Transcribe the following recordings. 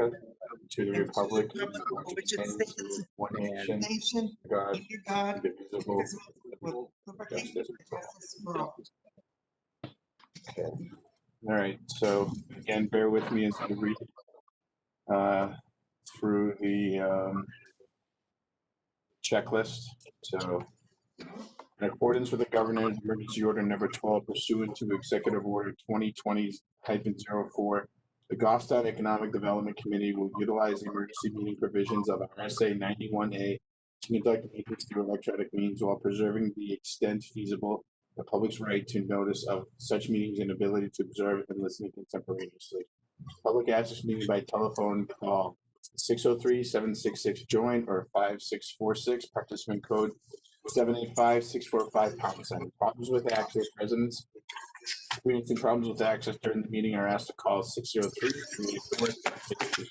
America, to the republic for which it stands, stands, one nation, nation, God, under God, indivisible, with with liberty justice. and justice for all. Okay. All right. So again, bear with me as I read through the checklist. So, in accordance with the Governor's Emergency Order Number 12, pursuant to Executive Order 2020-04, the Goffstown Economic Development Committee will utilize the emergency meeting provisions of RSA 91A to conduct meetings through electronic means while preserving the extent feasible the public's right to notice of such meetings and ability to observe and listen contemporaneously. Public access meeting by telephone call 603-766-JOIN or 5646, participant code 785-645 #. Problems with access. Residents experiencing problems with access during the meeting are asked to call 603-384-6620.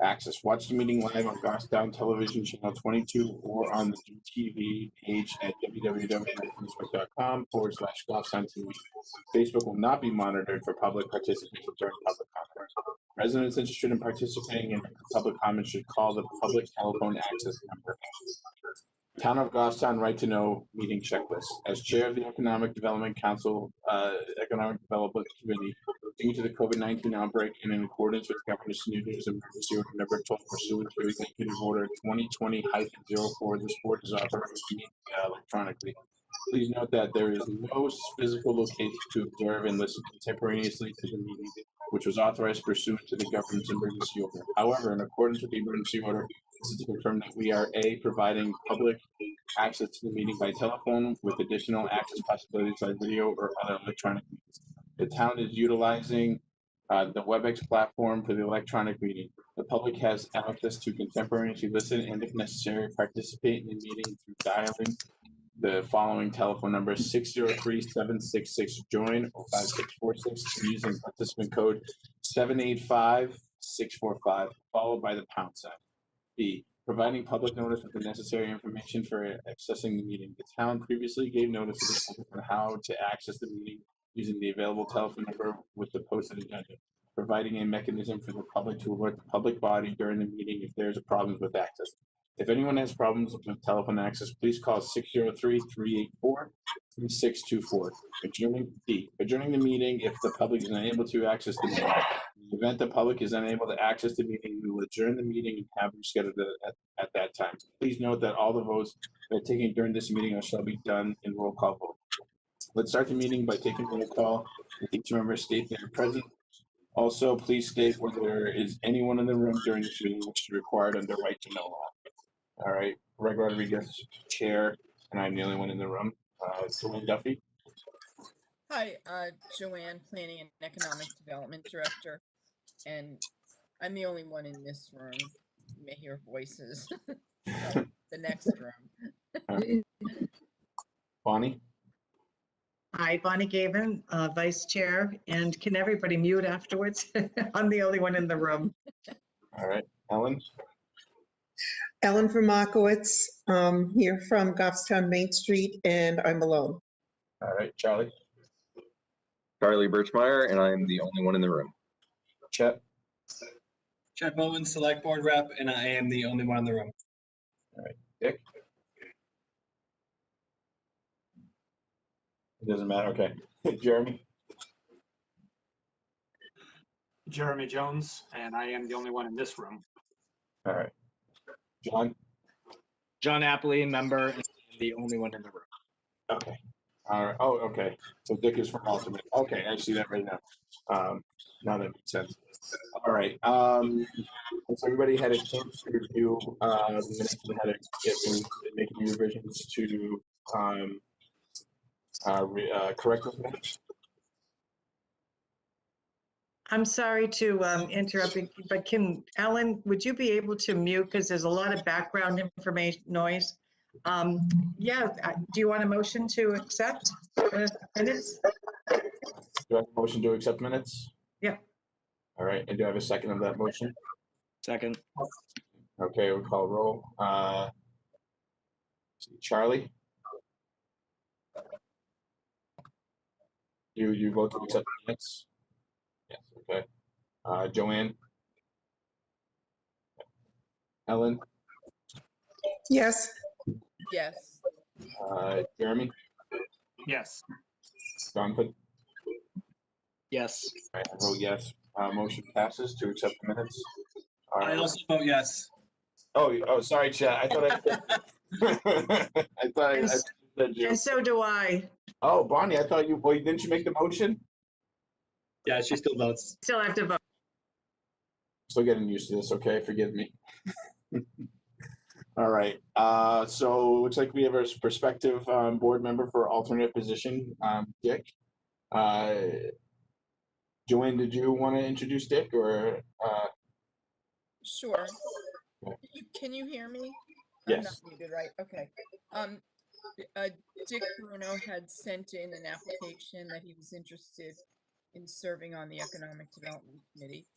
Access. Watch the meeting live on Goffstown Television Channel 22 or on the GTV page at www.facebook.com/Goffstown TV. Facebook will not be monitored for public participation during public comment. Residents interested in participating in public comment should call the public telephone access number. Town of Goffstown Right to Know meeting checklist. As chair of the Economic Development Council, Economic Development Committee, due to the COVID-19 outbreak and in accordance with Governor's New Year's Emergency Order Number 12, pursuant to Executive Order 2020-04, this board is authorized to meet electronically. Please note that there is no physical location to observe and listen contemporaneously to the meeting, which was authorized pursuant to the governor's emergency order. However, in accordance with the emergency order, this is to confirm that we are providing public access to the meeting by telephone with additional access possibilities by video or other electronic means. The town is utilizing the WebEx platform for the electronic meeting. The public has access to contemporaneously listen and, if necessary, participate in the meeting through dialing the following telephone number 603-766-JOIN or 5646 using participant code 785-645 followed by the # sign. B, providing public notice with the necessary information for accessing the meeting. The town previously gave notice to the public on how to access the meeting using the available telephone number with the posted agenda, providing a mechanism for the public to alert the public body during the meeting if there's a problem with access. If anyone has problems with telephone access, please call 603-384-3624. Adjourning the meeting if the public is unable to access the meeting. In the event the public is unable to access the meeting, we will adjourn the meeting and have rescheduled at that time. Please note that all the votes that are taken during this meeting shall be done in roll call vote. Let's start the meeting by taking roll call with each member state they are present. Also, please state whether there is anyone in the room during this meeting which is required under right to know law. All right, Greg Rodriguez, chair, and I'm the only one in the room. Joanne Duffy. Hi, Joanne, Planning and Economic Development Director, and I'm the only one in this room. You may hear voices. The next room. Bonnie. Hi, Bonnie Gavin, Vice Chair, and can everybody mute afterwards? I'm the only one in the room. All right, Ellen. Ellen from Markowitz, here from Goffstown Main Street, and I'm alone. All right, Charlie. Charlie Birchmeyer, and I'm the only one in the room. Chet. Chet Bowman, Select Board Rep, and I am the only one in the room. All right, Dick. It doesn't matter. Okay, Jeremy. Jeremy Jones, and I am the only one in this room. All right, John. John Appley, member, and the only one in the room. Okay. All right. Oh, okay. So Dick is from alternate. Okay, I see that right now. Now that makes sense. All right. So everybody had a chance to review the minutes and how to get some make any revisions to correct those minutes. I'm sorry to interrupt, but Ellen, would you be able to mute because there's a lot of background information noise? Yeah, do you want a motion to accept minutes? Do I have a motion to accept minutes? Yeah. All right, and do I have a second of that motion? Second. Okay, we'll call roll. Charlie? You vote to accept minutes? Yes, okay. Joanne? Ellen, Yes, Yes. Jeremy, Yes. Jonathan. Yes. All right, I vote yes. Motion passes to accept the minutes. I also vote yes. Oh, sorry, Chad. I thought I said. I said you. And so do I. Oh, Bonnie, I thought you. Well, didn't you make the motion? Yeah, she still votes. Still have to vote. Still getting used to this. Okay, forgive me. All right. So it looks like we have a prospective board member for alternate position, Dick. Joanne, did you want to introduce Dick or? Sure. Can you hear me? I'm not Yes. muted, right? Okay. Dick Bruno had sent in an application that he was interested in serving on the Economic Development Committee.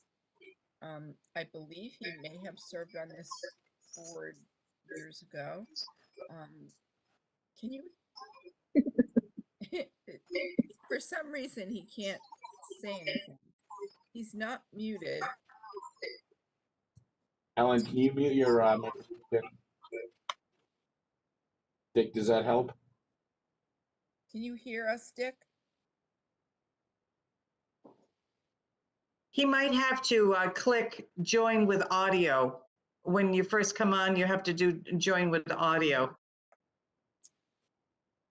I believe he may have served on this board years ago. Can you? For some reason, he can't say anything. He's not muted. Ellen, can you mute your microphone? Dick, does that help? Can you hear us, Dick? He might have to click join with audio. When you first come on, you have to do join with audio.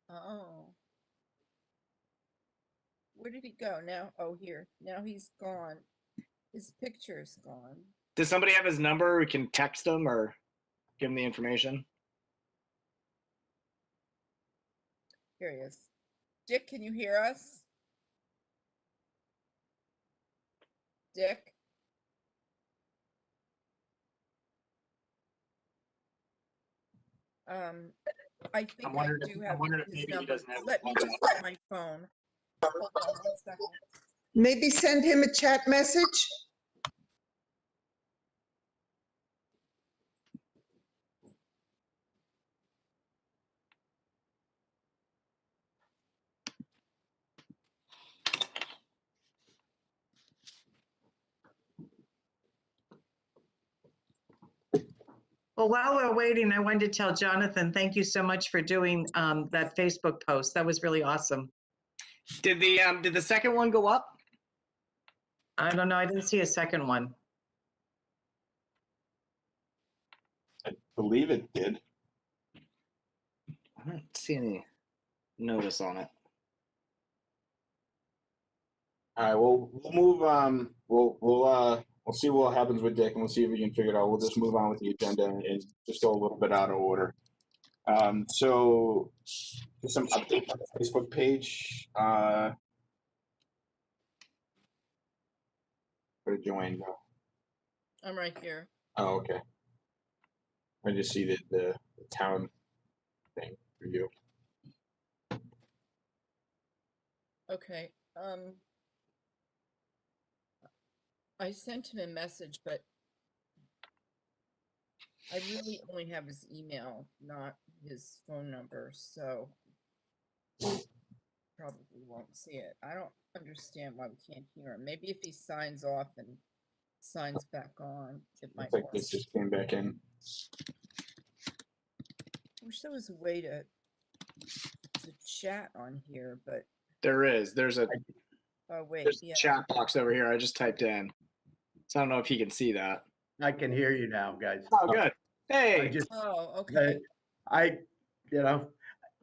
Oh. Where did he go now? Oh, here. Now he's gone. His picture's gone. Does somebody have his number? We can text him or give him the information. Here he is. Dick, can you hear us? Dick? I think I do have wondering if his maybe he number. doesn't have Let me his just get my phone. Hold on 1 second. maybe send him a chat message. Well, while we're waiting, I wanted to tell Jonathan, thank you so much for doing that Facebook post. That was really awesome. Did the second one go up? I don't know. I didn't see a second one. I believe it did. I don't see any notice on it. All right, we'll move. We'll see what happens with Dick, and we'll see if we can figure it out. We'll just move on with the agenda and just go a little bit out of order. So just some update on the Facebook page. Where did Joanne go? I'm right here. Oh, okay. I just see the town thing for you. Okay. I sent him a message, but I really only have his email, not his phone number, so probably won't see it. I don't understand why we can't hear him. Maybe if he signs off and signs back on, it might Looks like work. this just came back in. I wish there was a way to chat on here, but There is. There's a wait, a chat box over here. I just typed in. So I don't know if you can see that. I can hear you now, guys. Oh, good. Hey. I just, oh, okay.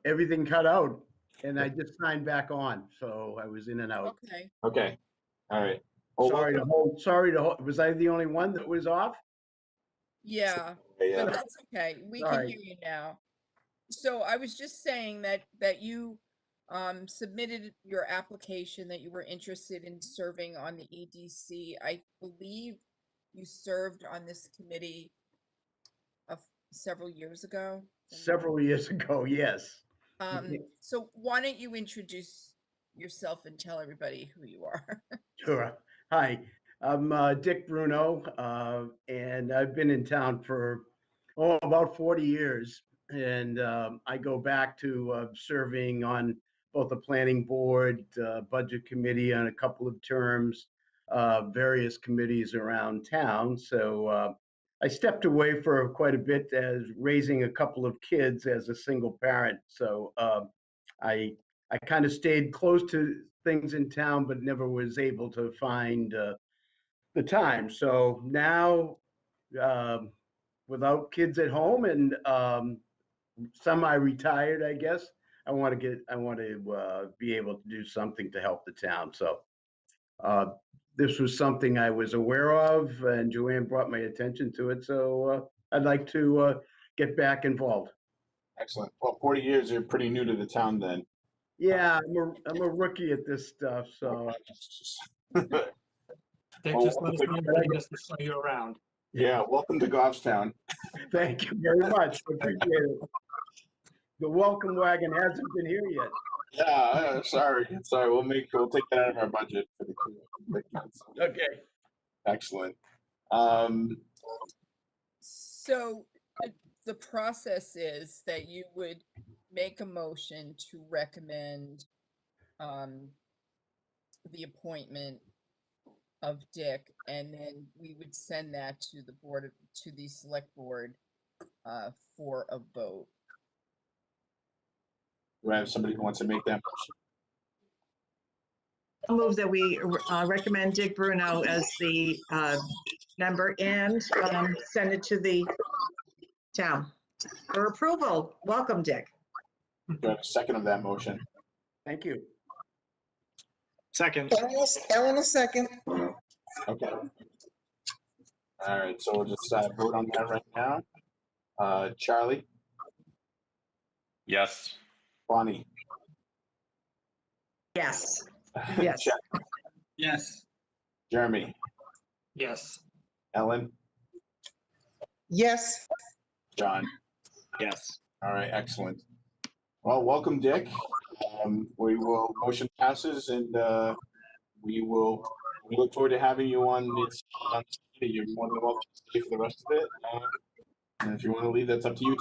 everything cut out and I just signed back on, so I was in and out. Okay. Okay. All right. Oh, Sorry to hold, was I the only one that was off? Yeah, yeah. but that's okay. We can Sorry. hear you now. So I was just saying that you submitted your application that you were interested in serving on the EDC. I believe you served on this committee several years ago. Several years ago, yes. So why don't you introduce yourself and tell everybody who you are? Sure. Hi, I'm Dick Bruno, and I've been in town for about 40 years. And I go back to serving on both the planning board, budget committee on a couple of terms, various committees around town. So I stepped away for quite a bit as raising a couple of kids as a single parent. So I kind of stayed close to things in town, but never was able to find the time. So now, without kids at home and semi-retired, I guess, I want to be able to do something to help the town. So this was something I was aware of, and Joanne brought my attention to it. So I'd like to get back involved. Excellent. Well, 40 years, you're pretty new to the town then. Yeah, I'm a rookie at this stuff. So Dick, Oh, just let us know when you just to show you around. yeah, welcome to Goffstown. thank you very much. Appreciate it. The welcome wagon hasn't been here yet. Yeah, sorry. We'll take that out of our budget for the kids. Okay. Excellent. So the process is that you would make a motion to recommend the appointment of Dick, and then we would send that to the select board for a vote. Do I have somebody who wants to make that motion? I'll move that we recommend Dick Bruno as the member and send it to the town for approval. Welcome, Dick. Do I have a second of that motion? Thank you. Second. Ellen, a second. Okay. All right, so we'll just vote on that right now. Charlie, Yes. Bonnie, Yes. Yes. Chet, Yes. Jeremy, Yes. Ellen, Yes, John. Yes. All right, excellent. Well, welcome, Dick. Motion passes, and we look forward to having you on this. You're more than welcome to stay for the rest of it. And if you want to leave, that's up to you.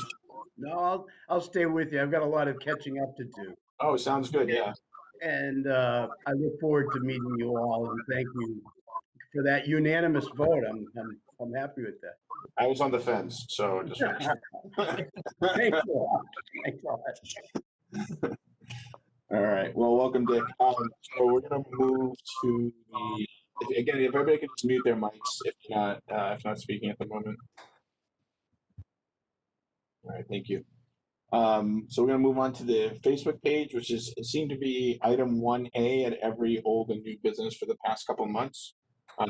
No, I'll stay with you. I've got a lot of catching up to do. Oh, sounds good. Yeah. And I look forward to meeting you all, and thank you for that unanimous vote. I'm happy with that. I was on the fence, so just. Thanks a lot. Thanks a lot. All right. Well, welcome, Dick. So we're gonna move to if everybody could just mute their mics if not speaking at the moment. All right. Thank you. So we're gonna move on to the Facebook page, which seemed to be item 1A at every old and new business for the past couple of months. I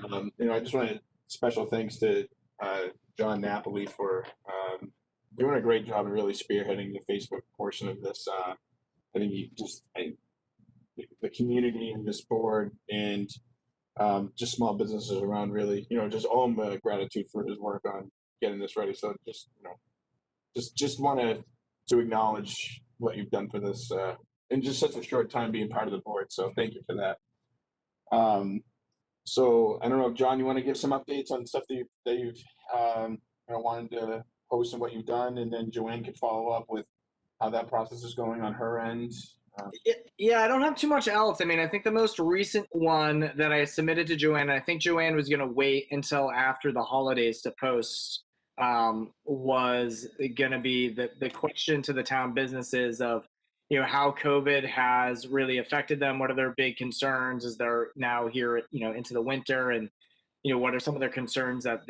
just wanted special thanks to John Napoli for doing a great job and really spearheading the Facebook portion of this. I think the community and this board and just small businesses around really, just owe him gratitude for his work on getting this ready. So just want to acknowledge what you've done for this in just such a short time being part of the board. So thank you for that. So I don't know, John, you want to give some updates on stuff that you've wanted to post and what you've done, and then Joanne could follow up with how that process is going on her end. Yeah, I don't have too much else. I mean, I think the most recent one that I submitted to Joanne, I think Joanne was going to wait until after the holidays to post, was going to be the question to the town businesses of, how COVID has really affected them. What are their big concerns as they're now here, into the winter, and, what are some of their concerns that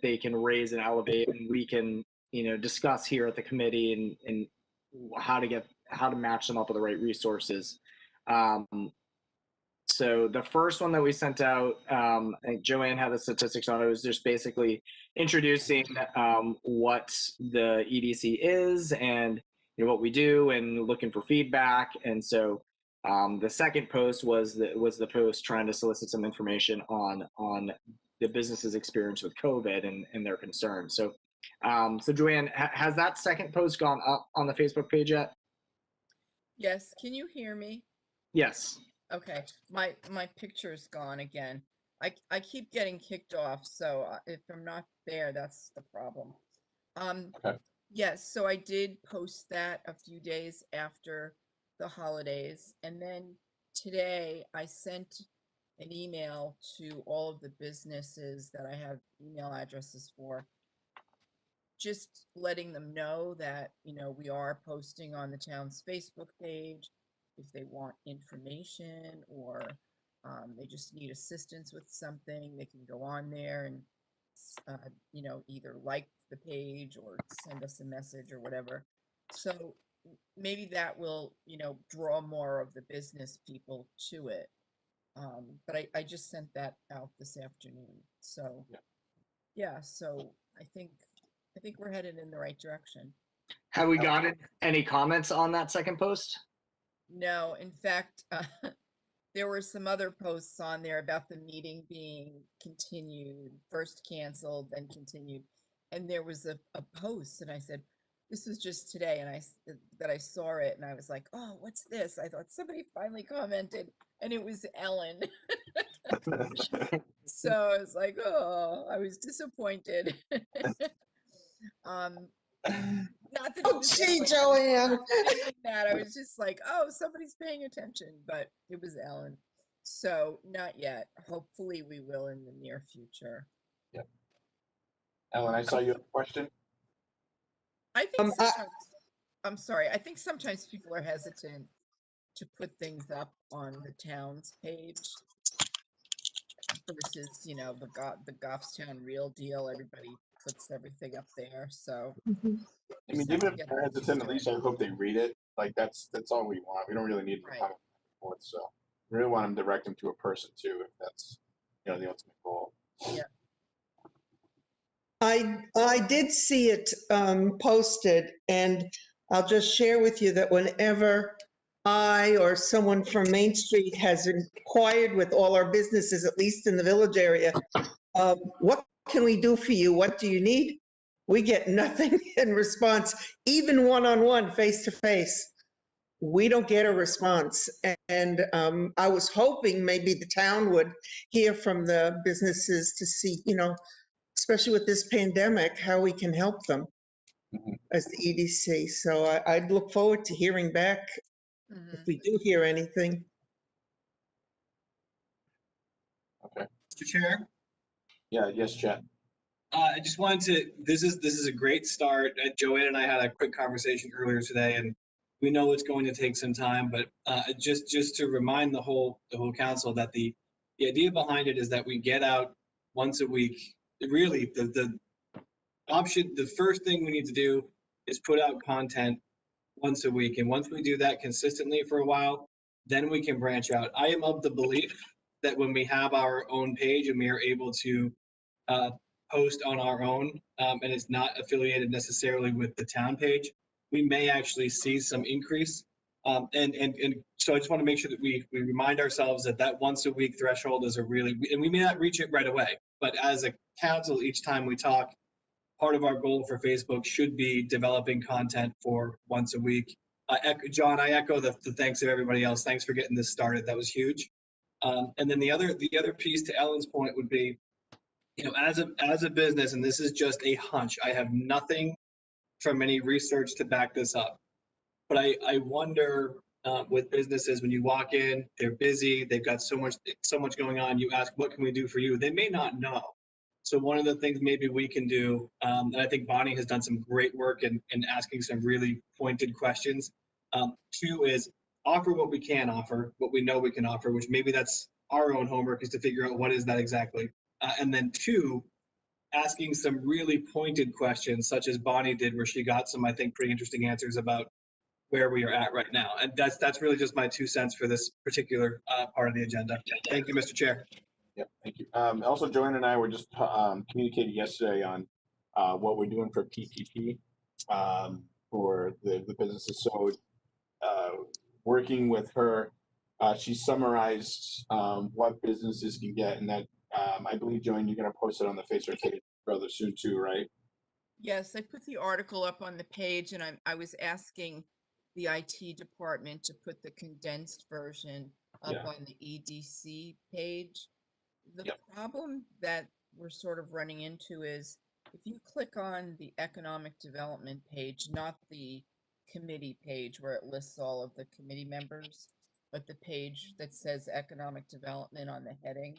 they can raise and elevate, and we can, discuss here at the committee and how to match them up with the right resources. So the first one that we sent out, I think Joanne had the statistics on it. It was just basically introducing what the EDC is and what we do and looking for feedback. And so the second post was the post trying to solicit some information on the business's experience with COVID and their concerns. So Joanne, has that second post gone up on the Facebook page yet? Yes, can you hear me? Yes. Okay, my picture is gone again. I keep getting kicked off, so if I'm not there, that's the problem. Okay. Yes, so I did post that a few days after the holidays, and then today I sent an email to all of the businesses that I have email addresses for, just letting them know that, we are posting on the town's Facebook page. If they want information or they just need assistance with something, they can go on there and, either like the page or send us a message or whatever. So maybe that will, draw more of the business people to it. But I just sent that out this afternoon. So, yeah, so I think we're headed in the right direction. Have we gotten any comments on that second post? No, in fact, there were some other posts on there about the meeting being continued, first canceled, then continued. And there was a post, and I said, this was just today, and that I saw it, and I was like, oh, what's this? I thought somebody finally commented, and it was Ellen. So I was like, oh, I was disappointed. Not that it Oh, was gee, Ellen. Joanne. I didn't mean that. I was just like, oh, somebody's paying attention, but it was Ellen. So not yet. Hopefully we will in the near future. Yep. Ellen, I saw you have a question. I think sometimes, I'm sorry, I think sometimes people are hesitant to put things up on the town's page versus, the Goffstown Real Deal. Everybody puts everything up there. So I mean, just have even to if get they're used hesitant, to at it. least I hope they read it. Like that's all we want. We don't really need to Right. comment forth. So we really want them to direct them to a person too, if that's the ultimate goal. Yeah. I did see it posted, and I'll just share with you that whenever I or someone from Main Street has inquired with all our businesses, at least in the village area, what can we do for you? What do you need? We get nothing in response, even one-on-one, face-to-face. We don't get a response. And I was hoping maybe the town would hear from the businesses to see, especially with this pandemic, how we can help them Mhm. as the EDC. So I'd look forward to hearing back if we do hear anything. Okay. Mr. Chair, Yeah. Yes, Chet. I just wanted to, this is a great start. Joanne and I had a quick conversation earlier today, and we know it's going to take some time, but just to remind the whole council that the idea behind it is that we get out once a week. Really, the first thing we need to do is put out content once a week. And once we do that consistently for a while, then we can branch out. I am of the belief that when we have our own page and we are able to post on our own, and it's not affiliated necessarily with the town page, we may actually see some increase. And so I just want to make sure that we remind ourselves that once a week threshold is and we may not reach it right away, but as a council, each time we talk, part of our goal for Facebook should be developing content for once a week. John, I echo the thanks of everybody else. Thanks for getting this started. That was huge. And then the other piece to Ellen's point would be, as a business, and this is just a hunch, I have nothing from any research to back this up, but I wonder with businesses, when you walk in, they're busy, they've got so much going on. You ask, what can we do for you? They may not know. So one of the things maybe we can do, and I think Bonnie has done some great work in asking some really pointed questions. Two is offer what we can offer, what we know we can offer, which maybe that's our own homework, is to figure out what is that exactly. And then two, asking some really pointed questions, such as Bonnie did, where she got some, I think, pretty interesting answers about where we are at right now. And that's really just my 2 cents for this particular part of the agenda. Thank you, Mr. Chair. Yep. Thank you. Also, Joanne and I were just communicating yesterday on what we're doing for PPP for the businesses. So working with her, she summarized what businesses can get, and that I believe, Joanne, you're going to post it on the Facebook page rather soon too, right? Yes, I put the article up on the page, and I was asking the IT department to put the condensed version up Yeah. on the EDC page. The Yep. problem that we're sort of running into is if you click on the economic development page, not the committee page where it lists all of the committee members, but the page that says economic development on the heading,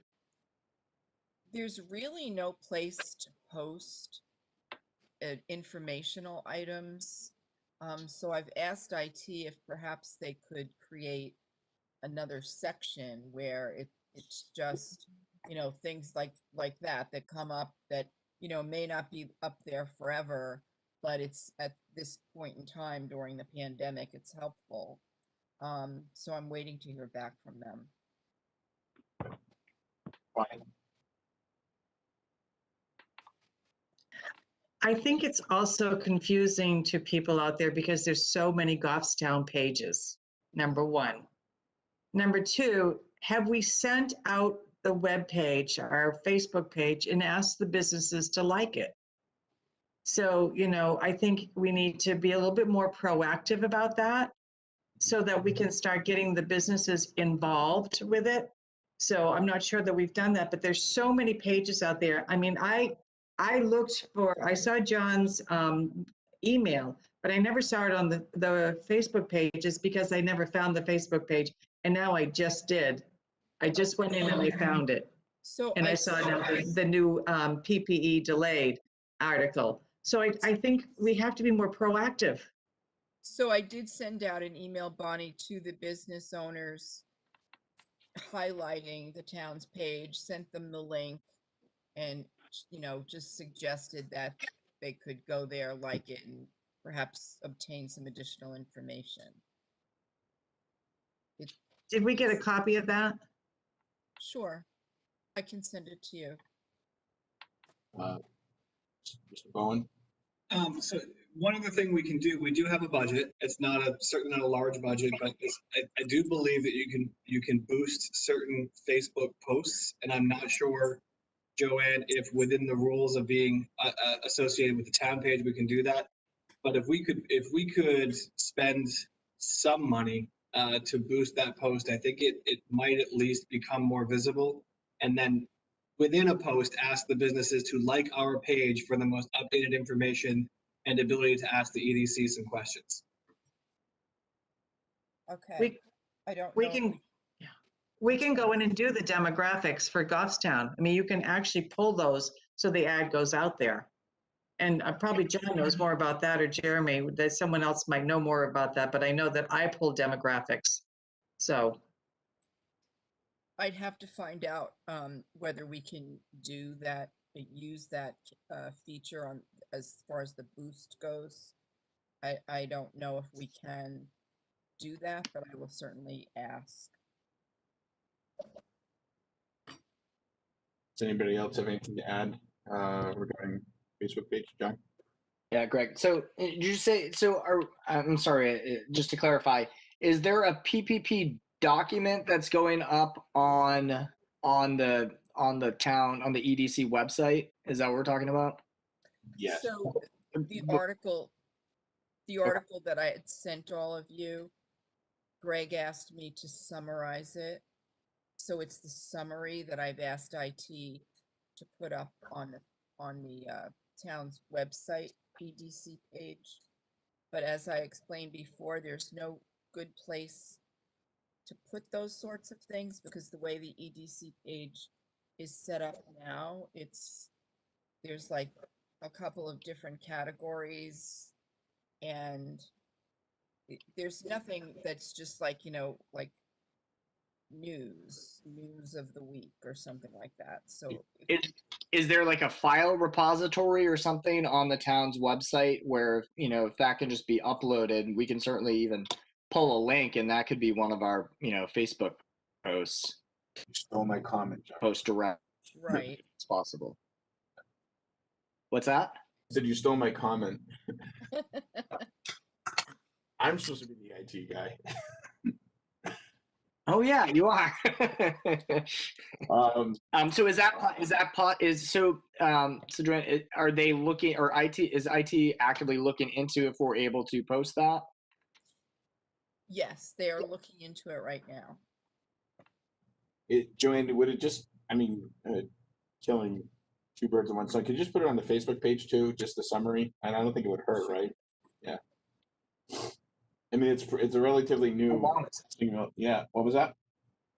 there's really no place to post informational items. So I've asked IT if perhaps they could create another section where it's just, things like that come up that, may not be up there forever, but it's at this point in time during the pandemic, it's helpful. So I'm waiting to hear back from them. Fine. I think it's also confusing to people out there because there's so many Goffstown pages, number one. Number two, have we sent out the web page, our Facebook page, and asked the businesses to like it? So, I think we need to be a little bit more proactive about that so that we can start getting the businesses involved with it. So I'm not sure that we've done that, but there's so many pages out there. I mean, I saw John's email, but I never saw it on the Facebook pages because I never found the Facebook page. And now I just did. I just went in and I found it. So And I saw now the new PPE delayed article. So I think we have to be more proactive. So I did send out an email, Bonnie, to the business owners highlighting the town's page, sent them the link, and, just suggested that they could go there, like it, and perhaps obtain some additional information. Did we get a copy of that? Sure, I can send it to you. Mr. Bowen? So one other thing we can do, we do have a budget. It's certainly not a large budget, but I do believe that you can boost certain Facebook posts, and I'm not sure, Joanne, if within the rules of being associated with the town page, we can do that. But if we could spend some money to boost that post, I think it might at least become more visible. And then within a post, ask the businesses to like our page for the most updated information and ability to ask the EDC some questions. Okay. I don't know. We can go in and do the demographics for Goffstown. I mean, you can actually pull those so the ad goes out there. And probably John knows more about that, or Jeremy, that someone else might know more about that, but I know that I pull demographics. So I'd have to find out whether we can do that, use that feature on as far as the boost goes. I don't know if we can do that, but I will certainly ask. Does anybody else have anything to add regarding Facebook page, John? Yeah, Greg. So did you say, I'm sorry, just to clarify, is there a PPP document that's going up on the EDC website? Is that what we're talking about? Yes. So the article that I had sent all of you, Greg asked me to summarize it. So it's the summary that I've asked IT to put up on the town's website EDC page. But as I explained before, there's no good place to put those sorts of things because the way the EDC page is set up now, there's like a couple of different categories, and there's nothing that's just like, like news of the week or something like that. So is there like a file repository or something on the town's website where, if that can just be uploaded, we can certainly even pull a link, and that could be one of our, Facebook posts. You stole my comment, John. Post direct. right. It's possible. What's that? I said you stole my comment. I'm supposed to be the IT guy. Oh yeah, you are. So Joanne, are they looking, or is IT actively looking into if we're able to post that? Yes, they are looking into it right now. Joanne, would it just, killing two birds with one stone, could you just put it on the Facebook page too, just the summary? And I don't think it would hurt, right? Yeah. I mean, it's a relatively new. How long is it? Yeah. What was that?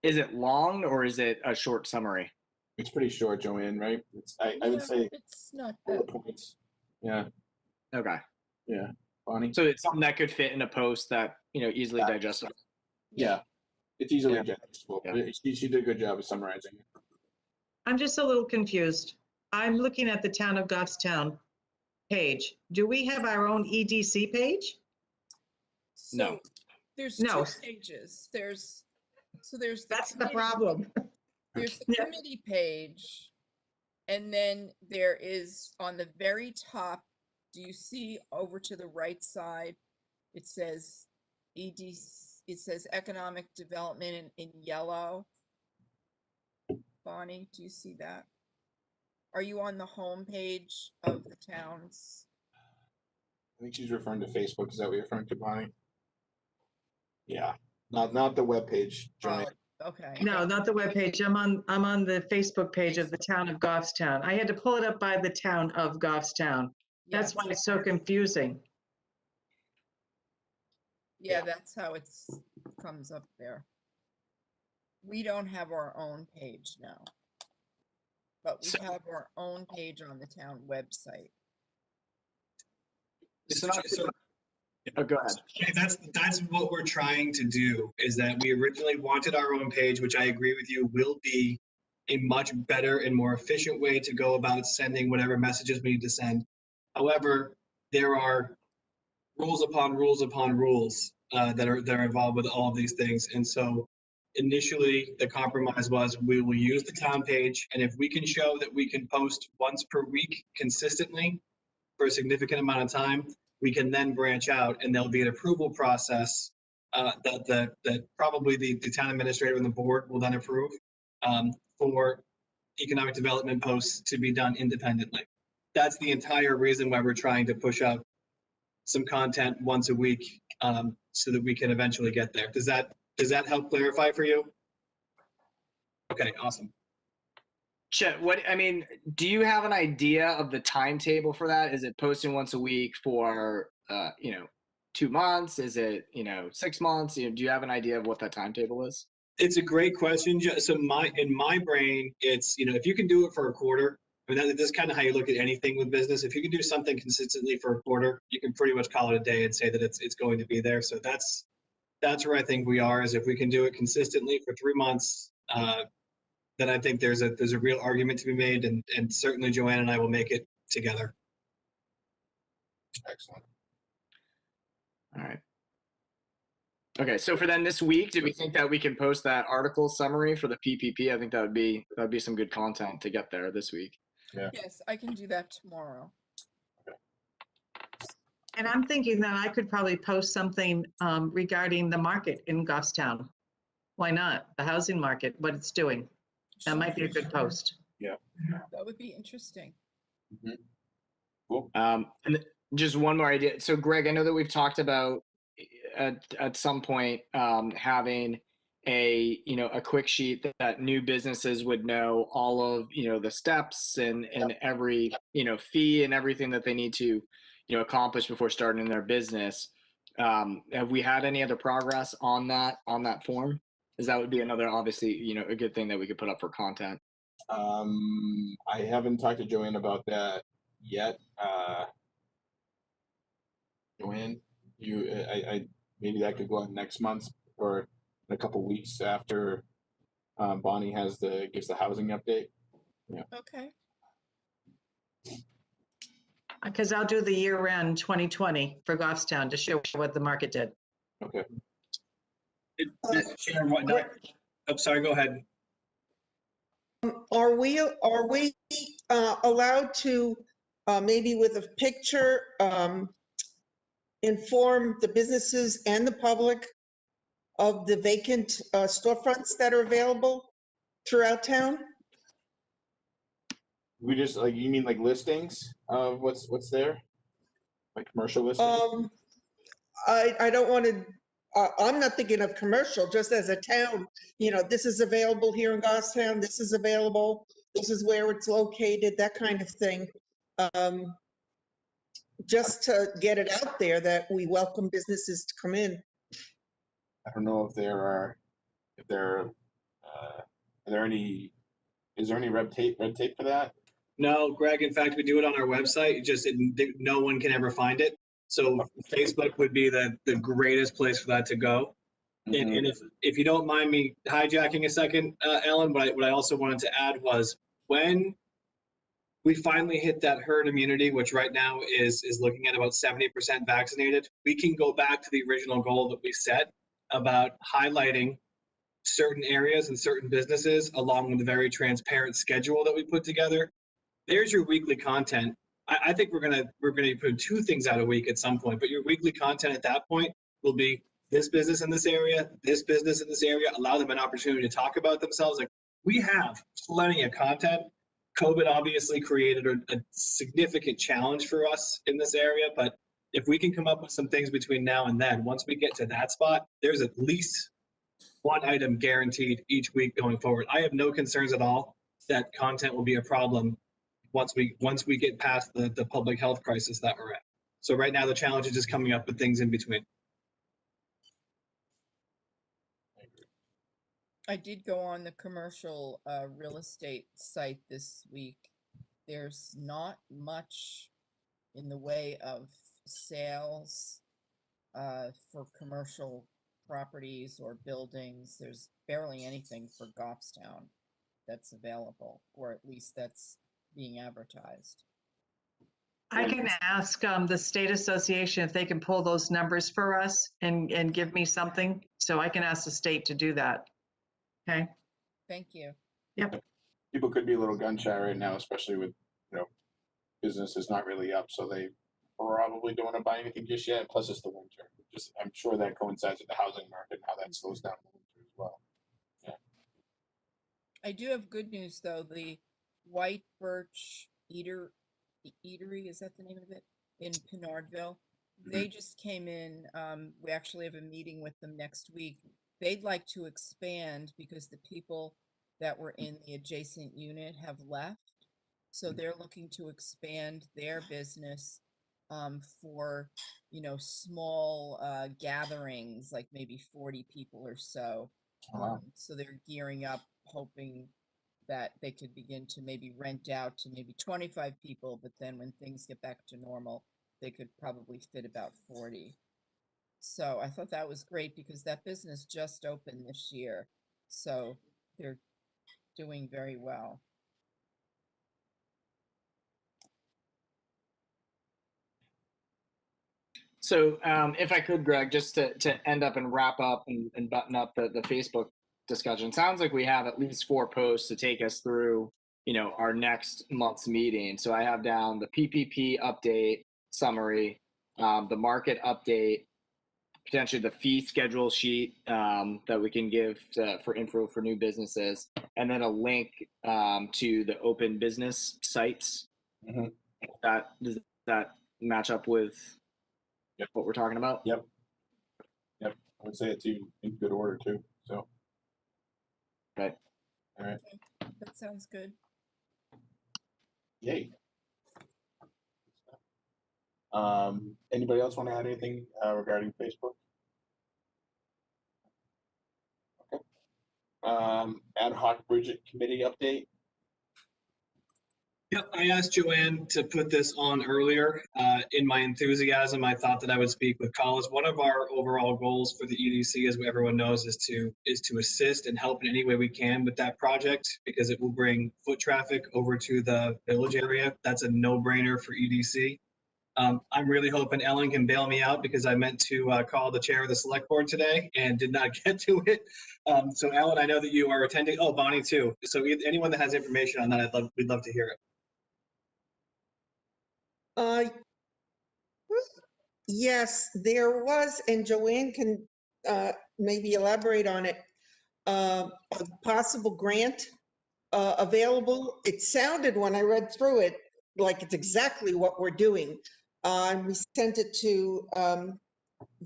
Is it long or is it a short summary? It's pretty short, Joanne, right? I would say it's not 4 that. points. Yeah. Okay. Bonnie? So it's something that could fit in a post that, easily digestible. Yeah, it's easily Yeah. digestible. Yeah. She did a good job of summarizing it. I'm just a little confused. I'm looking at the Town of Goffstown page. Do we have our own EDC page? No. So there's No. two pages. There's the That's the committee- problem. There's the Yeah. committee page, and then there is on the very top, do you see over to the right side? It says EDC, it says economic development in yellow. Bonnie, do you see that? Are you on the home page of the town's? I think she's referring to Facebook. Is that what you're referring to, Bonnie? Yeah, not the webpage, Joanne. Oh, okay. No, not the webpage. I'm on the Facebook page of the Town of Goffstown. I had to pull it up by the Town of Goffstown. That's Yes. why it's so confusing. Yeah, that's how it's comes up there. We don't have our own page now, but we So- have our own page on the town website. Oh, go ahead. Okay, that's what we're trying to do, is that we originally wanted our own page, which I agree with you will be a much better and more efficient way to go about sending whatever messages we need to send. However, there are rules upon rules upon rules that are involved with all of these things. And so initially the compromise was we will use the town page, and if we can show that we can post once per week consistently for a significant amount of time, we can then branch out, and there'll be an approval process that probably the town administrator and the board will then approve for economic development posts to be done independently. That's the entire reason why we're trying to push out some content once a week so that we can eventually get there. Does that help clarify for you? Okay, awesome. Chet, do you have an idea of the timetable for that? Is it posting once a week for, 2 months? Is it, 6 months? Do you have an idea of what that timetable is? It's a great question. So in my brain, it's, if you can do it for a quarter, I mean, that's kind of how you look at anything with business. If you can do something consistently for a quarter, you can pretty much call it a day and say that it's going to be there. So that's where I think we are, is if we can do it consistently for 3 months, then I think there's a real argument to be made, and certainly Joanne and I will make it together. Excellent. All right. Okay, so for then this week, do we think that we can post that article summary for the PPP? I think that would be some good content to get there this week. Yeah. Yes, I can do that tomorrow. And I'm thinking that I could probably post something regarding the market in Goffstown. Why not? The housing market, what it's doing. That might be a good post. That would be interesting. Cool. And just one more idea. So Greg, I know that we've talked about at some point having a quick sheet that new businesses would know all of the steps and every fee and everything that they need to accomplish before starting their business. Have we had any other progress on that form? Because that would be another, obviously, a good thing that we could put up for content. I haven't talked to Joanne about that yet. Joanne, I maybe that could go on next month or in a couple weeks after Bonnie gives the housing update. Okay. Because I'll do the year-end 2020 for Goffstown to show what the market did. Okay. Mr. Chair, whatnot. Oh, sorry, go ahead. Are we allowed to, maybe with a picture, inform the businesses and the public of the vacant storefronts that are available throughout town? We just you mean like listings of what's there? Like commercial listings? I don't want to, I'm not thinking of commercial, just as a town, this is available here in Goffstown, this is available, this is where it's located, that kind of thing. Just to get it out there that we welcome businesses to come in. I don't know if is there any red tape for that? No, Greg, in fact, we do it on our website. No one can ever find it. So Facebook would be the greatest place for that to go. And if you don't mind me hijacking a second, Ellen, what I also wanted to add was when we finally hit that herd immunity, which right now is looking at about 70% vaccinated, we can go back to the original goal that we set about highlighting certain areas and certain businesses along with a very transparent schedule that we put together. There's your weekly content. I think we're gonna put 2 things out a week at some point, but your weekly content at that point will be this business in this area, this business in this area, allow them an opportunity to talk about themselves. Like, we have plenty of content. COVID obviously created a significant challenge for us in this area, but if we can come up with some things between now and then, once we get to that spot, there's at least 1 item guaranteed each week going forward. I have no concerns at all that content will be a problem once we get past the public health crisis that we're at. So right now the challenge is just coming up with things in between. I did go on the commercial real estate site this week. There's not much in the way of sales for commercial properties or buildings. There's barely anything for Goffstown that's available, or at least that's being advertised. I can ask the state association if they can pull those numbers for us and give me something, so I can ask the state to do that. Okay. Thank you. Yep. People could be a little gun shy right now, especially with, business is not really up, so they probably don't want to buy anything just yet. Plus, it's the winter. I'm sure that coincides with the housing market and how that slows down the winter as well. Yeah. I do have good news though. The White Birch Eatery, is that the name of it, in Pinardville? They just came in. We actually have a meeting with them next week. They'd like to expand because the people that were in the adjacent unit have left. So they're looking to expand their business for, small gatherings, like maybe 40 people or so. Wow. So they're gearing up, hoping that they could begin to maybe rent out to maybe 25 people, but then when things get back to normal, they could probably fit about 40. So I thought that was great because that business just opened this year. So they're doing very well. So if I could, Greg, just to end up and wrap up and button up the Facebook discussion, sounds like we have at least 4 posts to take us through, our next month's meeting. So I have down the PPP update summary, the market update, potentially the fee schedule sheet that we can give for info for new businesses, and then a link to the open business sites. Mm-hmm. Does that match up with what we're talking about? Yep. I would say it's in good order too. So. Okay. All right. Okay. That sounds good. Yay. Anybody else want to add anything regarding Facebook? Okay. Ad hoc Bridget committee update. Yep, I asked Joanne to put this on earlier. In my enthusiasm, I thought that I would speak with Collins. One of our overall goals for the EDC, as everyone knows, is to assist and help in any way we can with that project because it will bring foot traffic over to the village area. That's a no-brainer for EDC. I'm really hoping Ellen can bail me out because I meant to call the chair of the select board today and did not get to it. So Ellen, I know that you are attending. Oh, Bonnie too. So anyone that has information on that, we'd love to hear it. Yes, there was, and Joanne can maybe elaborate on it, a possible grant available. It sounded when I read through it like it's exactly what we're doing. We sent it to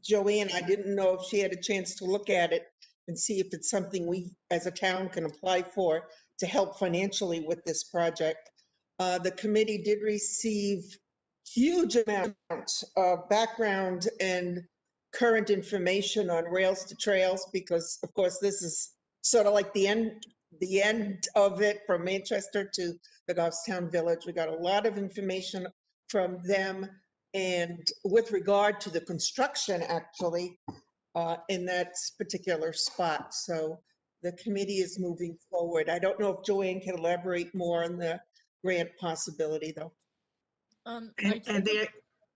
Joanne. I didn't know if she had a chance to look at it and see if it's something we as a town can apply for to help financially with this project. The committee did receive huge amounts of background and current information on Rails to Trails because, of course, this is sort of like the the end of it from Manchester to the Goffstown Village. We got a lot of information from them. And with regard to the construction, actually, in that particular spot. So the committee is moving forward. I don't know if Joanne can elaborate more on the grant possibility, though. And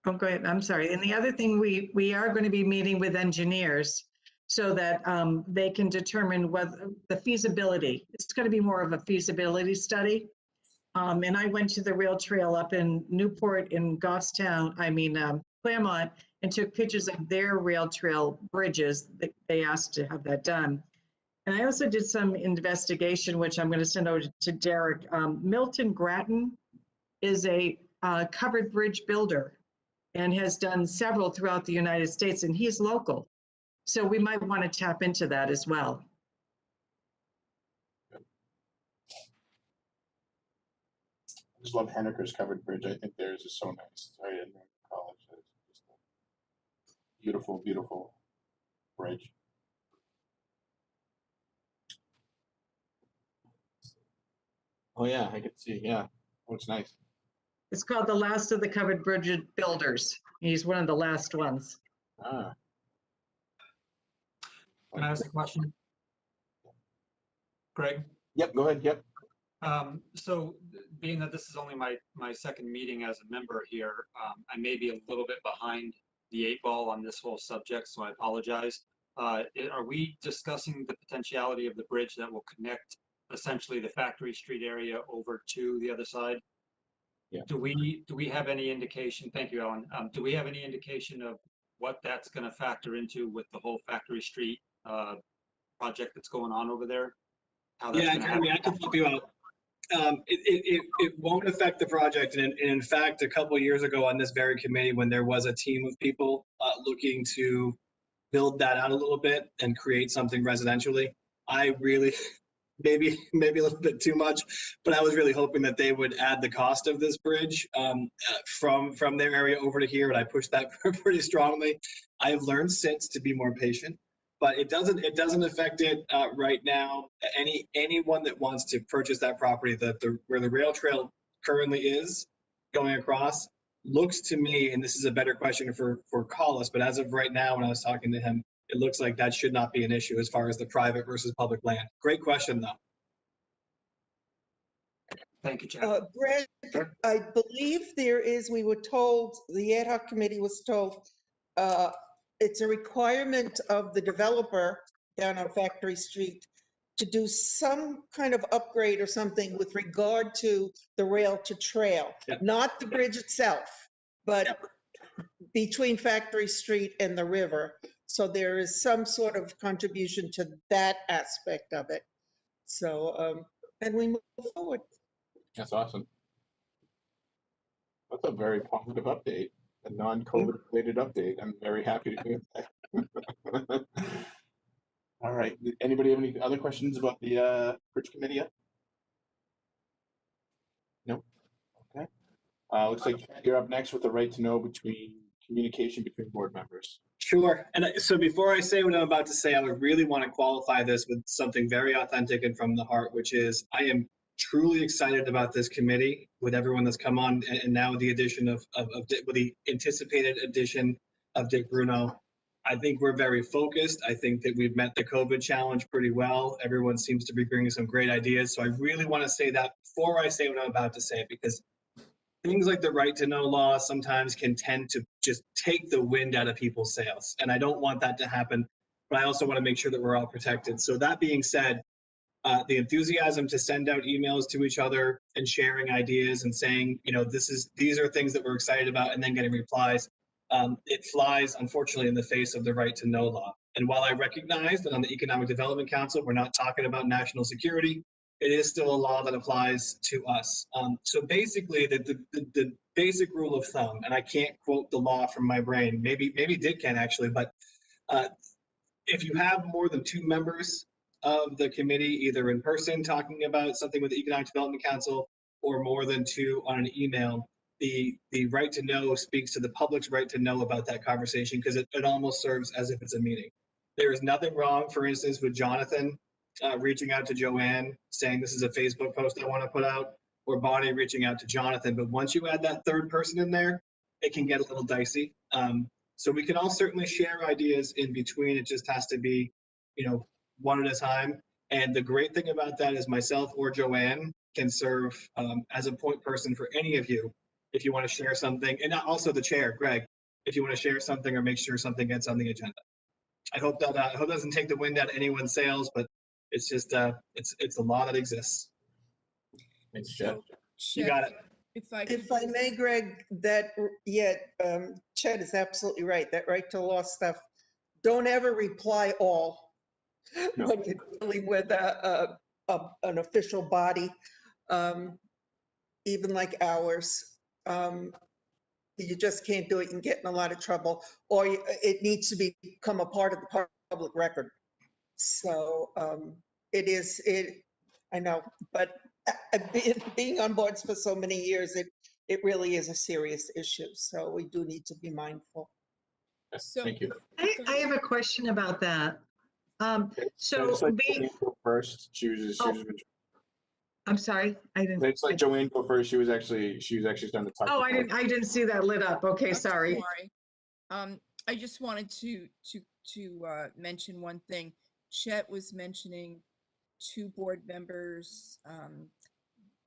oh, go ahead. I'm sorry. And the other thing, we are going to be meeting with engineers so that they can determine whether the feasibility. It's going to be more of a feasibility study. And I went to the rail trail up in Newport in Goffstown, Claremont, and took pictures of their rail trail bridges. They asked to have that done. And I also did some investigation, which I'm going to send over to Derek. Milton Grattan is a covered bridge builder and has done several throughout the United States, and he's local. So we might want to tap into that as well. I just love Henniker's covered bridge. I think theirs is so nice. Right in college. It's just a beautiful, beautiful bridge. Oh yeah, I can see. Yeah, looks nice. It's called the last of the covered bridge builders. He's one of the last ones. Ah. Can I ask a question? Greg? Yep, go ahead. Yep. So being that this is only my second meeting as a member here, I may be a little bit behind the 8 ball on this whole subject, so I apologize. Are we discussing the potentiality of the bridge that will connect essentially the Factory Street area over to the other side? Yeah. Do we have any indication? Thank you, Ellen. Do we have any indication of what that's going to factor into with the whole Factory Street project that's going on over there? How that's Yeah, Jeremy, I can help you out. It won't affect the project. And in fact, a couple of years ago on this very committee, when there was a team of people looking to build that out a little bit and create something residentially, I really, maybe a little bit too much, but I was really hoping that they would add the cost of this bridge from their area over to here, and I pushed that pretty strongly. I've learned since to be more patient, but it doesn't affect it right now. Anyone that wants to purchase that property, where the rail trail currently is going across, looks to me, and this is a better question for Collis, but as of right now, when I was talking to him, it looks like that should not be an issue as far as the private versus public land. Great question, though. Thank you, Chad. Greg, I believe we were told, the ad hoc committee was told, it's a requirement of the developer down on Factory Street to do some kind of upgrade or something with regard to the rail to trail, Yep. not the bridge itself, but Yep. between Factory Street and the river. So there is some sort of contribution to that aspect of it. So, and we move forward. That's awesome. That's a very positive update, a non-COVID related update. I'm very happy to hear that. All right. Anybody have any other questions about the bridge committee yet? Nope. Okay. Looks like you're up next with the right to know communication between board members. Sure. And so before I say what I'm about to say, I would really want to qualify this with something very authentic and from the heart, which is I am truly excited about this committee with everyone that's come on, and now with the addition with the anticipated addition of Dick Bruno. I think we're very focused. I think that we've met the COVID challenge pretty well. Everyone seems to be bringing some great ideas. So I really want to say that before I say what I'm about to say, because things like the right to know law sometimes can tend to just take the wind out of people's sails. And I don't want that to happen, but I also want to make sure that we're all protected. So that being said, the enthusiasm to send out emails to each other and sharing ideas and saying, these are things that we're excited about, and then getting replies, it flies, unfortunately, in the face of the right to know law. And while I recognize that on the Economic Development Council, we're not talking about national security, it is still a law that applies to us. So basically, the basic rule of thumb, and I can't quote the law from my brain, maybe Dick can actually, but if you have more than 2 members of the committee, either in person talking about something with the Economic Development Council, or more than 2 on an email, the right to know speaks to the public's right to know about that conversation, because it almost serves as if it's a meeting. There is nothing wrong, for instance, with Jonathan reaching out to Joanne, saying this is a Facebook post I want to put out, or Bonnie reaching out to Jonathan. But once you add that third person in there, it can get a little dicey. So we can all certainly share ideas in between. It just has to be, one at a time. And the great thing about that is myself or Joanne can serve as a point person for any of you if you want to share something. And also the chair, Greg, if you want to share something or make sure something gets on the agenda. I hope that doesn't take the wind out of anyone's sails, but it's just it's a law that exists. Thanks, Chet. So, You got it. If I may, Greg, Chet is absolutely right. That right to law stuff, don't ever reply all No. when you're dealing with an official body, even like ours. You just can't do it. You can get in a lot of trouble, or it needs to become a part of the public record. So I know, but being on boards for so many years, it really is a serious issue. So we do need to be mindful. Yes, So- thank you. I have a question about that. So It's like being, Joanne go first. I'm sorry, I didn't. It's like Joanne go first. She was actually starting to talk. Oh, I didn't see that lit up. Okay, I'm sorry. I just wanted to mention one thing. Chet was mentioning 2 board members.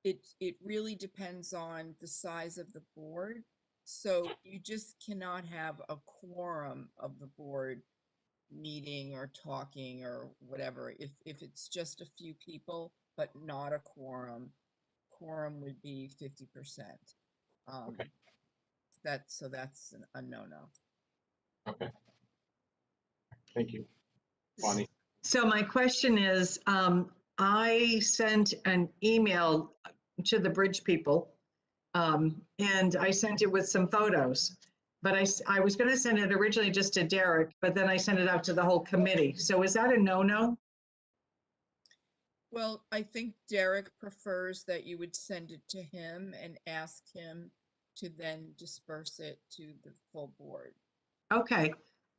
It really depends on the size of the board. So you just cannot have a quorum of the board meeting or talking or whatever. If it's just a few people, but not a quorum would be 50%. Okay. That's a no-no. Okay. Thank you, Bonnie. So my question is, I sent an email to the bridge people, and I sent it with some photos. But I was going to send it originally just to Derek, but then I sent it out to the whole committee. So is that a no-no? Well, I think Derek prefers that you would send it to him and ask him to then disperse it to the full board. Okay.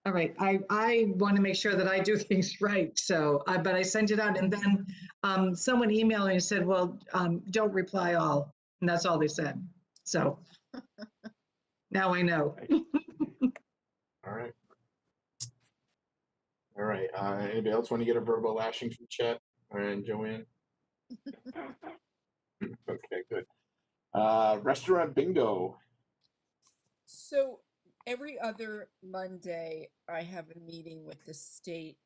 All right. I want to make sure that I do things right. So, but I sent it out, and then someone emailed me and said, well, don't reply all. And that's all they said. So now I know. All right. All right. Anybody else want to get a verbal lashing from Chet and Joanne? Okay, good. Restaurant bingo. So every other Monday, I have a meeting with the state.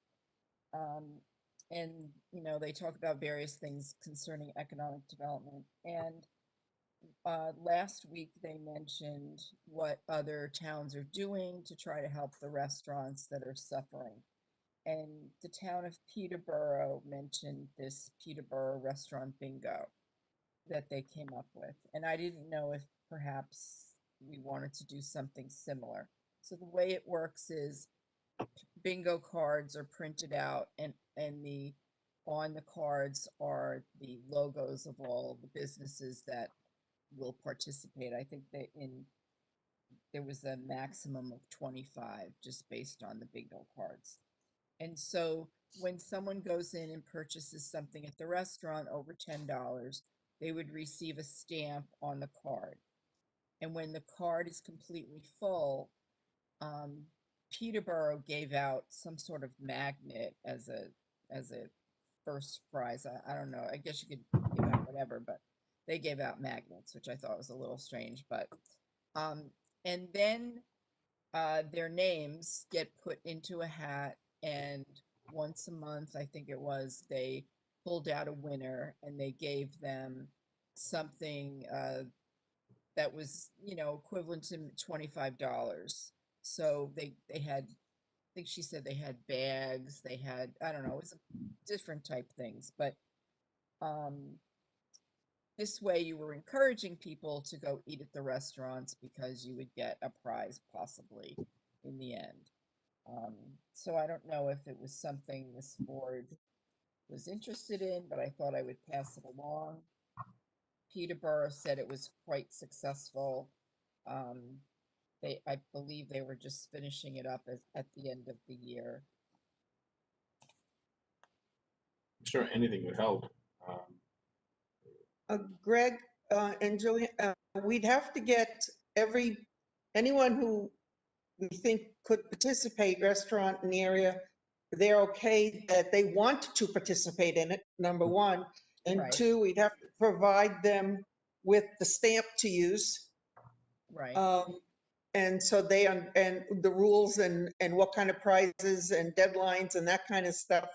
And, they talk about various things concerning economic development. And last week, they mentioned what other towns are doing to try to help the restaurants that are suffering. And the town of Peterborough mentioned this Peterborough restaurant bingo that they came up with. And I didn't know if perhaps we wanted to do something similar. So the way it works is bingo cards are printed out, and on the cards are the logos of all the businesses that will participate. I think there was a maximum of 25 just based on the bingo cards. And so when someone goes in and purchases something at the restaurant over $10, they would receive a stamp on the card. And when the card is completely full, Peterborough gave out some sort of magnet as a first prize. I don't know. I guess you could give out whatever, but they gave out magnets, which I thought was a little strange. But and then their names get put into a hat, and once a month, I think it was, they pulled out a winner and they gave them something that was, equivalent to $25. So they had, I think she said they had bags, they had, I don't know, it was different type things, but this way you were encouraging people to go eat at the restaurants because you would get a prize possibly in the end. So I don't know if it was something this board was interested in, but I thought I would pass it along. Peterborough said it was quite successful. I believe they were just finishing it up at the end of the year. sure anything would help. Greg and Julian, we'd have to get anyone who we think could participate, restaurant in the area, they're okay that they want to participate in it, number one. And Right. two, we'd have to provide them with the stamp to use. Right. And so and the rules and what kind of prizes and deadlines and that kind of stuff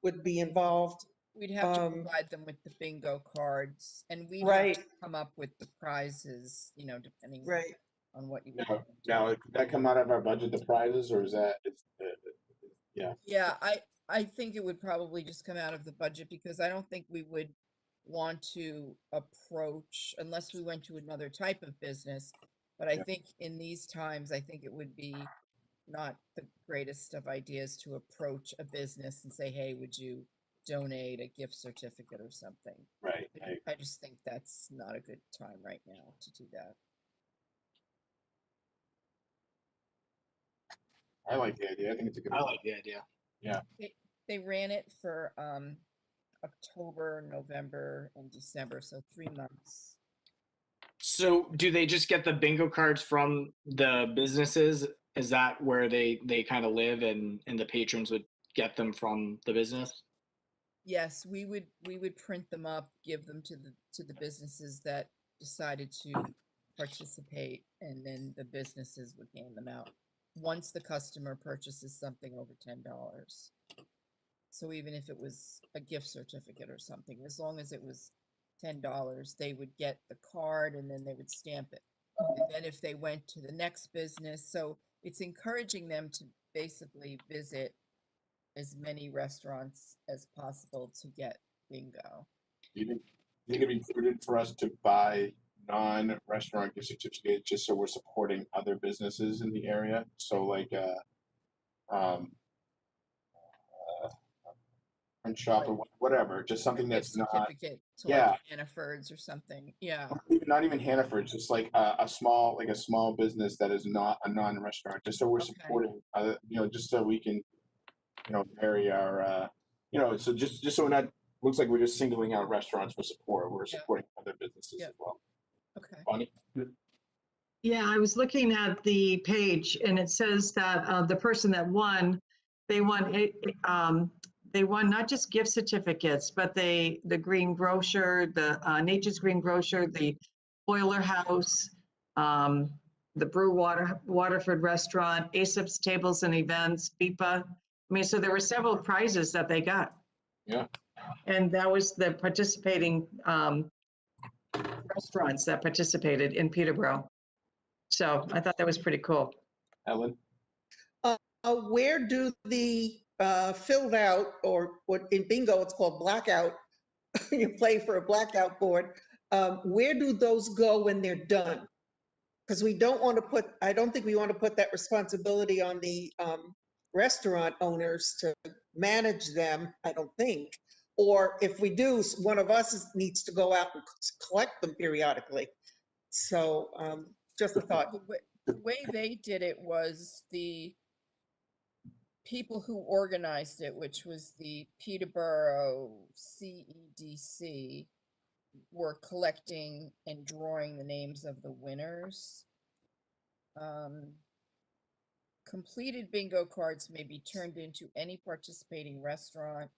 would be involved. We'd have to provide them with the bingo cards, and we'd have Right. to come up with the prizes, depending Right. on what you. Now, could that come out of our budget, the prizes, or is that, yeah? Yeah, I think it would probably just come out of the budget, because I don't think we would want to approach, unless we went to another type of business. But I Yeah. think in these times, I think it would be not the greatest of ideas to approach a business and say, hey, would you donate a gift certificate or something? Right. I just think that's not a good time right now to do that. I like the idea. I think it's a good. I like the idea. Yeah. They ran it for October, November, and December, so 3 months. So do they just get the bingo cards from the businesses? Is that where they kind of live, and the patrons would get them from the business? Yes, we would print them up, give them to the businesses that decided to participate, and then the businesses would hand them out once the customer purchases something over $10. So even if it was a gift certificate or something, as long as it was $10, they would get the card and then they would stamp it. And then if they went to the next business, so it's encouraging them to basically visit as many restaurants as possible to get bingo. Do you think it'd be prudent for us to buy non-restaurant gift certificates just so we're supporting other businesses in the area? So like print shop or whatever, just something that's not. Certificate to Yeah. like Hannaford's or something. Yeah. Not even Hannaford, just like a small business that is not a non-restaurant, just so we're Okay. supporting other, just so we can, vary our, so just so we're not, looks like we're just singling out restaurants for support, we're Yeah. supporting other businesses Yeah. as well. Okay. Bonnie? Yeah, I was looking at the page and it says that the person that won, they won not just gift certificates, but the Green Grocer, the Nature's Green Grocer, the Boiler House, the Waterford Restaurant, Aesop's Tables and Events, BIPA. I mean, so there were several prizes that they got. Yeah. And that was the participating restaurants that participated in Peterborough. So I thought that was pretty cool. Ellen? Where do the filled out, or what in bingo it's called blackout, you play for a blackout board, where do those go when they're done? Because I don't think we want to put that responsibility on the restaurant owners to manage them, I don't think. Or if we do, one of us needs to go out and collect them periodically. So just a thought. The way they did it was the people who organized it, which was the Peterborough CEDC, were collecting and drawing the names of the winners. Completed bingo cards may be turned into any participating restaurant,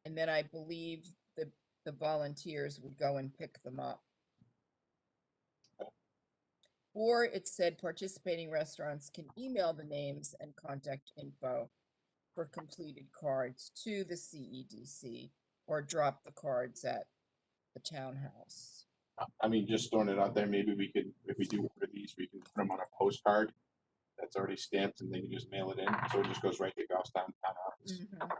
and then I believe the volunteers would go and pick them up. Or it said participating restaurants can email the names and contact info for completed cards to the CEDC, or drop the cards at the townhouse. I mean, just throwing it out there, maybe we could, if we do order these, we can put them on a postcard that's already stamped and they can just mail it in, so it just goes right to Goffstown Town Office. Mhm.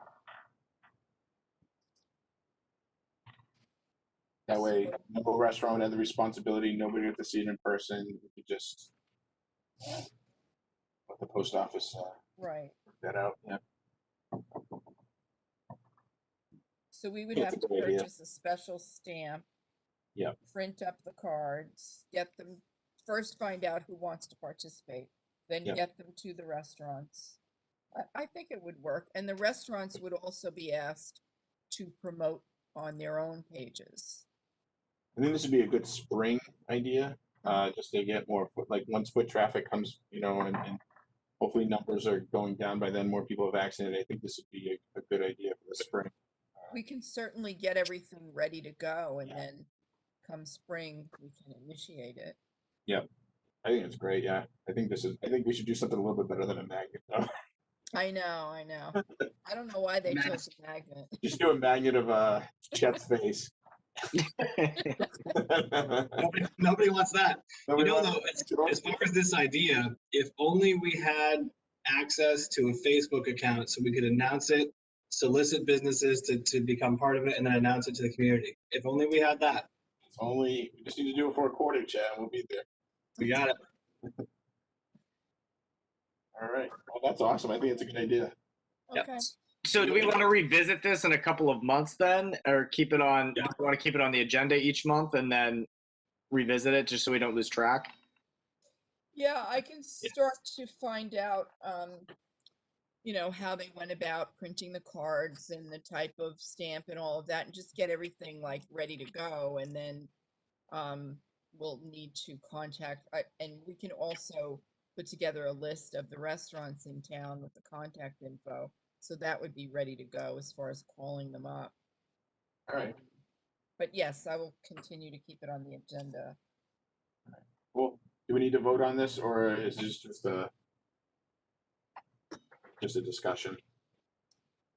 That way, no restaurant had the responsibility, nobody had to see it in person, we could just let the post office Right. work that out, yeah. So we would Yeah, have it's to a good idea. purchase a special stamp. Yep. Print up the cards, get them, first find out who wants to participate, then Yep. get them to the restaurants. I think it would work. And the restaurants would also be asked to promote on their own pages. I think this would be a good spring idea, just to get more, like, once foot traffic comes, and hopefully numbers are going down by then, more people have vaccinated. I think this would be a good idea for the spring. We can certainly get everything ready to go, and then come spring, we can initiate it. Yep. I think it's great, yeah. I think we should do something a little bit better than a magnet, though. I know. I don't know why they chose a magnet. Just do a magnet of Chet's face. Nobody wants that. Nobody Though, wants it. as far as this idea, if only we had access to a Facebook account so we could announce it, solicit businesses to become part of it, and then announce it to the community. If only we had that. We just need to do it for a recording, Chat, and we'll be there. We got it. All right. Well, that's awesome. I think it's a good idea. Yep. Okay. So do we want to revisit this in a couple of months then, or keep it on? Do we want to keep it on the agenda each month and then revisit it just so we don't lose track? Yeah, I can start to find out, how they went about printing the cards and the type of stamp and all of that, and just get everything like ready to go. And then we'll need to contact, and we can also put together a list of the restaurants in town with the contact info. So that would be ready to go as far as calling them up. All right. But yes, I will continue to keep it on the agenda. Well, do we need to vote on this, or is this just a discussion?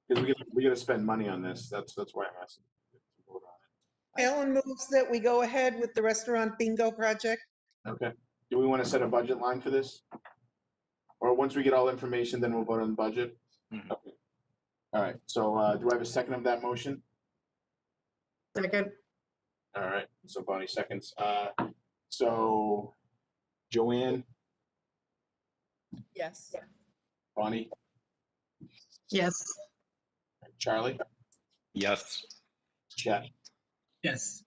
Because we gotta spend money on this. That's why I'm asking to vote on Ellen moves that we go ahead with the restaurant bingo project. it. Okay. Do we want to set a budget line for this? Or once we get all information, then we'll vote on the budget? Mhm. Okay. All right. So do I have a second of that motion? Second, All right. So Bonnie seconds. So Joanne, Yes. Bonnie, yes. Charlie, Yes. Chet, Yes.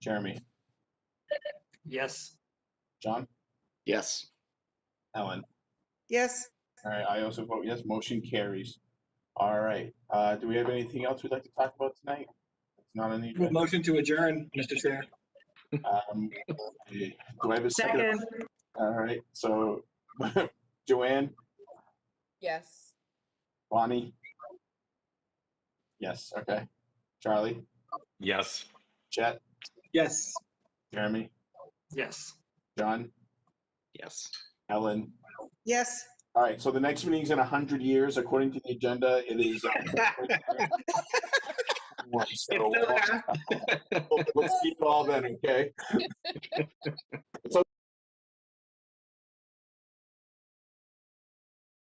Jeremy, Yes. John, Yes. Ellen. Yes, All right. I also vote yes. Motion carries. All right. Do we have anything else we'd like to talk about tonight? It's not on the agenda. Motion to adjourn, Mr. Chair. Do I have a second? Second, All right. So Joanne, Yes. Bonnie. Yes. Okay. Charlie, Yes. Chet, Yes. Jeremy, Yes. John, Yes. Ellen. yes. All right. So the next meeting's in 100 years, according to the agenda. It is. So, we'll see you all then. Okay. So